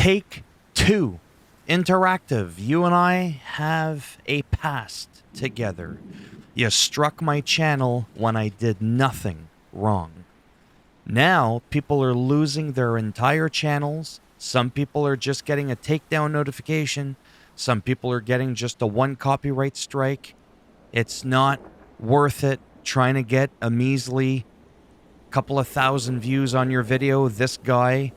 Take Two Interactive. You and I have a past together. You struck my channel when I did nothing wrong. Now, people are losing their entire channels. Some people are just getting a takedown notification. Some people are getting just a one copyright strike. It's not worth it trying to get a measly couple of thousand views on your video. This guy,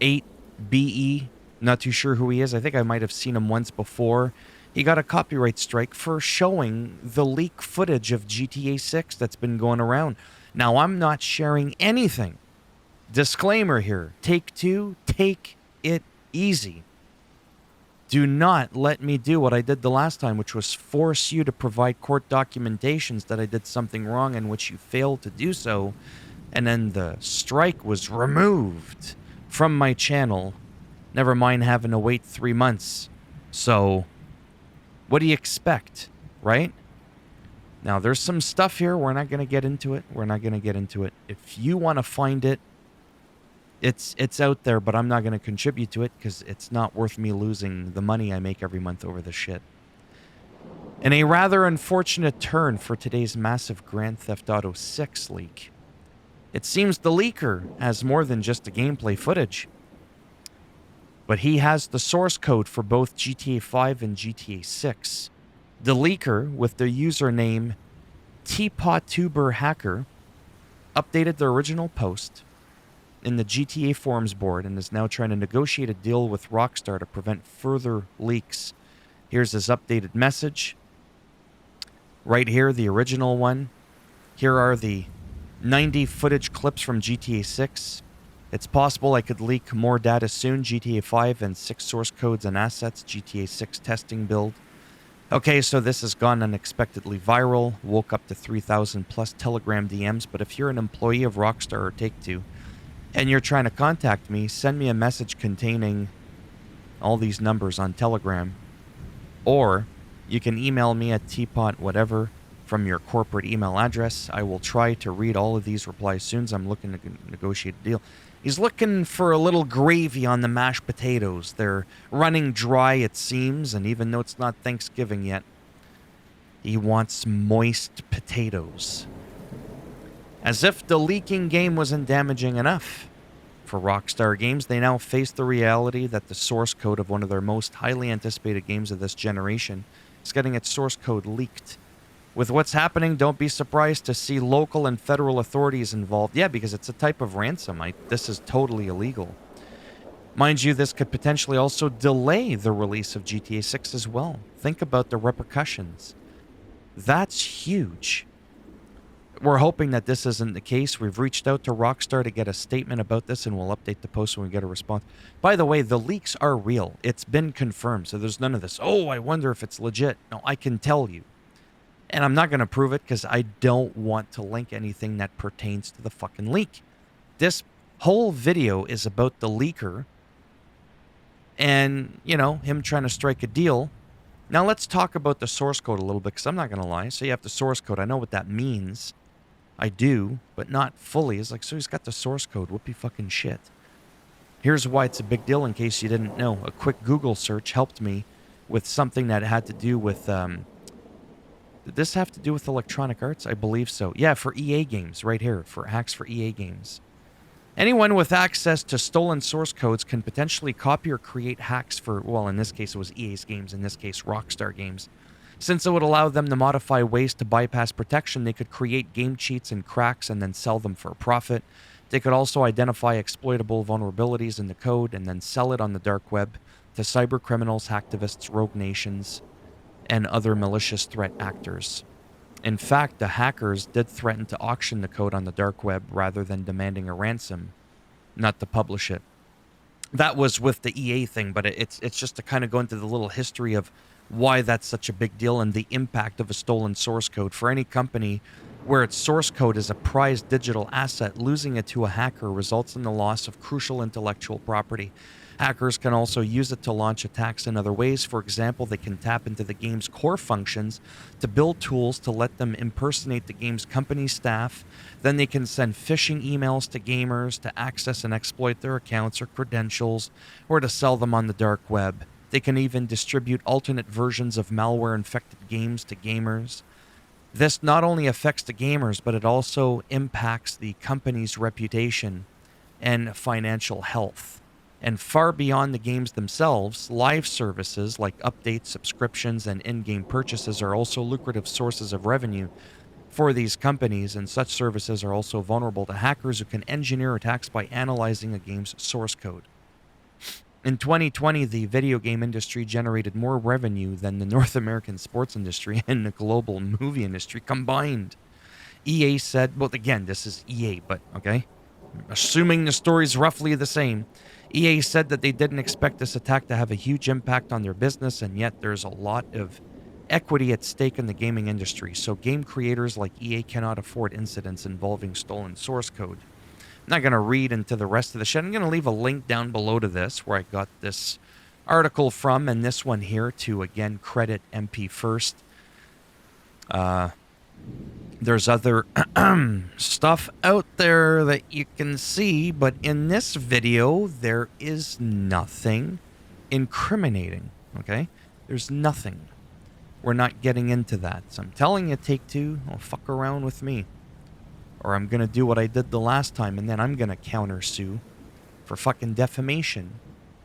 8BE, not too sure who he is. I think I might have seen him once before. He got a copyright strike for showing the leak footage of GTA 6 that's been going around. Now, I'm not sharing anything. Disclaimer here. Take Two, take it easy. Do not let me do what I did the last time, which was force you to provide court documentations that I did something wrong in which you failed to do so, and then the strike was removed from my channel. Never mind having to wait 3 months. So, what do you expect, right? Now, there's some stuff here. We're not going to get into it. If you want to find it, it's out there, but I'm not going to contribute to it because it's not worth me losing the money I make every month over this shit. In a rather unfortunate turn for today's massive Grand Theft Auto 6 leak, it seems the leaker has more than just the gameplay footage. But he has the source code for both GTA 5 and GTA 6. The leaker, with the username TeapotTuber Hacker, updated the original post in the GTA forums board and is now trying to negotiate a deal with Rockstar to prevent further leaks. Here's his updated message. Right here, the original one. Here are the 90 footage clips from GTA 6. It's possible I could leak more data soon. GTA 5 and 6 source codes and assets. GTA 6 testing build. Okay, so this has gone unexpectedly viral. Woke up to 3,000 plus Telegram DMs. But if you're an employee of Rockstar or Take-Two and you're trying to contact me, send me a message containing all these numbers on Telegram. Or you can email me at teapot whatever from your corporate email address. I will try to read all of these replies soon as I'm looking to negotiate a deal. He's looking for a little gravy on the mashed potatoes. They're running dry, it seems, and even though it's not Thanksgiving yet, he wants moist potatoes. As if the leaking game wasn't damaging enough. For Rockstar Games, they now face the reality that the source code of one of their most highly anticipated games of this generation is getting its source code leaked. With what's happening, don't be surprised to see local and federal authorities involved. Yeah, because it's a type of ransom. This is totally illegal. Mind you, this could potentially also delay the release of GTA 6 as well. Think about the repercussions. That's huge. We're hoping that this isn't the case. We've reached out to Rockstar to get a statement about this, and we'll update the post when we get a response. By the way, the leaks are real. It's been confirmed, so there's none of this, oh, I wonder if it's legit. No, I can tell you. And I'm not going to prove it because I don't want to link anything that pertains to the fucking leak. This whole video is about the leaker and, you know, him trying to strike a deal. Now let's talk about the source code a little bit because I'm not going to lie. So you have the source code. I know what that means. I do, but not fully. It's like, so he's got the source code. Whoopie fucking shit. Here's why it's a big deal in case you didn't know. A quick Google search helped me with something that had to do with... did this have to do with Electronic Arts? I believe so. Yeah, for EA games, right here, for hacks for EA games. Anyone with access to stolen source codes can potentially copy or create hacks for, well, in this case it was EA's games, in this case Rockstar Games. Since it would allow them to modify ways to bypass protection, they could create game cheats and cracks and then sell them for a profit. They could also identify exploitable vulnerabilities in the code and then sell it on the dark web to cyber criminals, hacktivists, rogue nations, and other malicious threat actors. In fact, the hackers did threaten to auction the code on the dark web rather than demanding a ransom, not to publish it. That was with the EA thing, but it's just to kind of go into the little history of why that's such a big deal and the impact of a stolen source code. For any company where its source code is a prized digital asset. Losing it to a hacker results in the loss of crucial intellectual property. Hackers can also use it to launch attacks in other ways. For example, they can tap into the game's core functions to build tools to let them impersonate the game's company staff. Then they can send phishing emails to gamers to access and exploit their accounts or credentials, or to sell them on the dark web. They can even distribute alternate versions of malware-infected games to gamers. This not only affects the gamers, but it also impacts the company's reputation and financial health. And far beyond the games themselves, live services like updates, subscriptions, and in-game purchases are also lucrative sources of revenue for these companies, and such services are also vulnerable to hackers who can engineer attacks by analyzing a game's source code. In 2020, the video game industry generated more revenue than the North American sports industry and the global movie industry combined. EA said, well, again, this is EA, but okay, assuming the story's roughly the same, EA said that they didn't expect this attack to have a huge impact on their business, and yet there's a lot of equity at stake in the gaming industry, so game creators like EA cannot afford incidents involving stolen source code. I'm not going to read into the rest of the shit. I'm going to leave a link down below to this where I got this article from, and this one here to, again, credit MP First. There's other stuff out there that you can see, but in this video, there is nothing incriminating, okay? There's nothing. We're not getting into that. So I'm telling you, Take-Two, don't fuck around with me. Or I'm going to do what I did the last time, and then I'm going to counter-sue for fucking defamation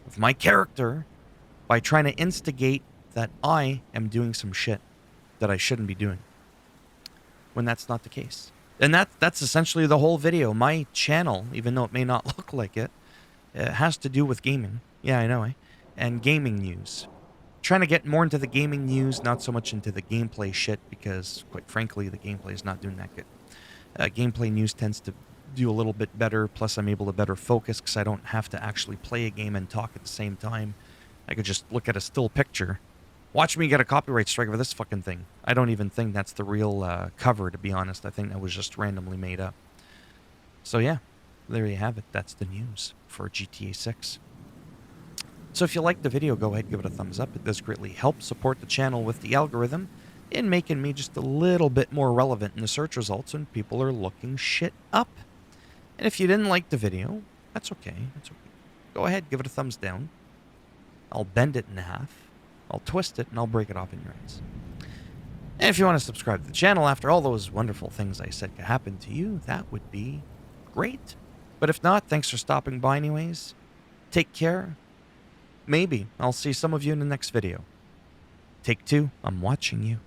of my character by trying to instigate that I am doing some shit that I shouldn't be doing, when that's not the case. And that's essentially the whole video. My channel, even though it may not look like it, has to do with gaming. Yeah, I know, eh? And gaming news. Trying to get more into the gaming news, not so much into the gameplay shit, because, quite frankly, the gameplay is not doing that good. Gameplay news tends to do a little bit better, plus I'm able to better focus because I don't have to actually play a game and talk at the same time. I could just look at a still picture. Watch me get a copyright strike for this fucking thing. I don't even think that's the real cover, to be honest. I think that was just randomly made up. So yeah, there you have it. That's the news for GTA 6. So if you liked the video, go ahead, give it a thumbs up. It does greatly help support the channel with the algorithm in making me just a little bit more relevant in the search results when people are looking shit up. And if you didn't like the video, that's okay. That's okay. Go ahead, give it a thumbs down. I'll bend it in half. I'll twist it, and I'll break it off in your eyes. And if you want to subscribe to the channel after all those wonderful things I said could happen to you, that would be great. But if not, thanks for stopping by anyways. Take care. Maybe I'll see some of you in the next video. Take-Two, I'm watching you.